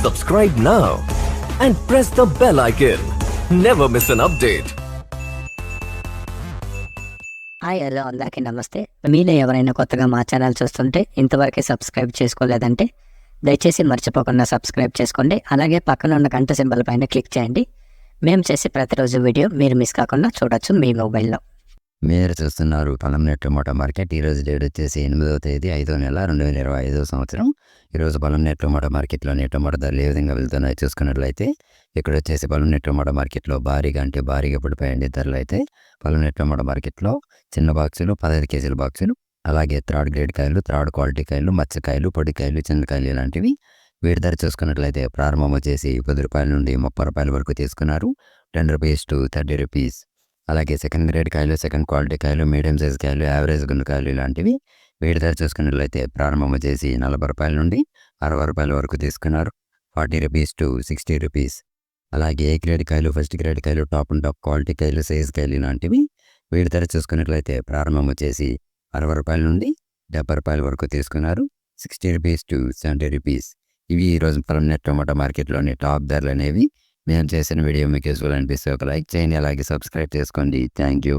Subscribe now and press the bell icon. Never miss an update. Hi hello అందరికీ నమస్తే. మీలో ఎవరైనా కొత్తగా మా ఛానల్ చూస్తుంటే ఇంతవరకు సబ్స్క్రైబ్ చేసుకోలేదంటే దయచేసి మర్చిపోకుండా సబ్స్క్రైబ్ చేసుకోండి. అలాగే పక్కన ఉన్న గంట సింబల్ పైన క్లిక్ చేయండి. మేము చేసే ప్రతిరోజు వీడియో మీరు మిస్ కాకుండా చూడొచ్చు మీ మొబైల్లో. మీరు చూస్తున్నారు పొలంనేరు టమోటా మార్కెట్. ఈరోజు డేట్ వచ్చేసి 8వ తేదీ 5వ నెల 2025 సంవత్సరం. ఈరోజు పొలంనేరు టమోటా మార్కెట్లోని టమోటా ధరలు ఏ విధంగా వెళ్తున్నాయో చూసుకున్నట్లయితే ఇక్కడ వచ్చేసి పొలంనేరు టమోటా మార్కెట్లో భారీగా పడిపోయండి ధరలు అయితే. పొలంనేరు టమోటా మార్కెట్లో చిన్న బాక్సులు 15 కేజీల బాక్సులు, అలాగే థర్డ్ గ్రేడ్ కాయలు, థర్డ్ క్వాలిటీ కాయలు, మచ్చకాయలు, పొడికాయలు, చిన్నకాయలు ఇలాంటివి వీటి ధర చూసుకున్నట్లయితే ప్రారంభం వచ్చేసి 10 రూపాయల నుండి 30 రూపాయల వరకు తీసుకున్నారు. 10 రూపీస్ టు 30 రూపీస్. అలాగే సెకండ్ గ్రేడ్ కాయలు, సెకండ్ క్వాలిటీ కాయలు, మీడియం సైజ్ కాయలు, యావరేజ్ గుండకాయలు ఇలాంటివి వీటి ధర చూసుకున్నట్లయితే ప్రారంభం వచ్చేసి 40 రూపాయల నుండి 60 రూపాయల వరకు తీసుకున్నారు. 40 రూపీస్ టు 60 రూపీస్. అలాగే ఏ గ్రేడ్ కాయలు, ఫస్ట్ గ్రేడ్ కాయలు, టాప్ అండ్ టాప్ క్వాలిటీ కాయలు, సైజ్ కాయలు ఇలాంటివి వీటి ధర చూసుకున్నట్లయితే ప్రారంభం వచ్చేసి 60 రూపాయల నుండి 70 రూపాయల వరకు తీసుకున్నారు. 60 రూపీస్ టు 70 రూపీస్. ఇవి ఈరోజు పొలంనేరు టమోటా మార్కెట్లోని టాప్ ధరలు అనేవి. మేము చేసిన వీడియో మీకు యూస్ఫుల్ అనిపిస్తే ఒక లైక్ చేయండి, అలాగే సబ్స్క్రైబ్ చేసుకోండి. Thank you.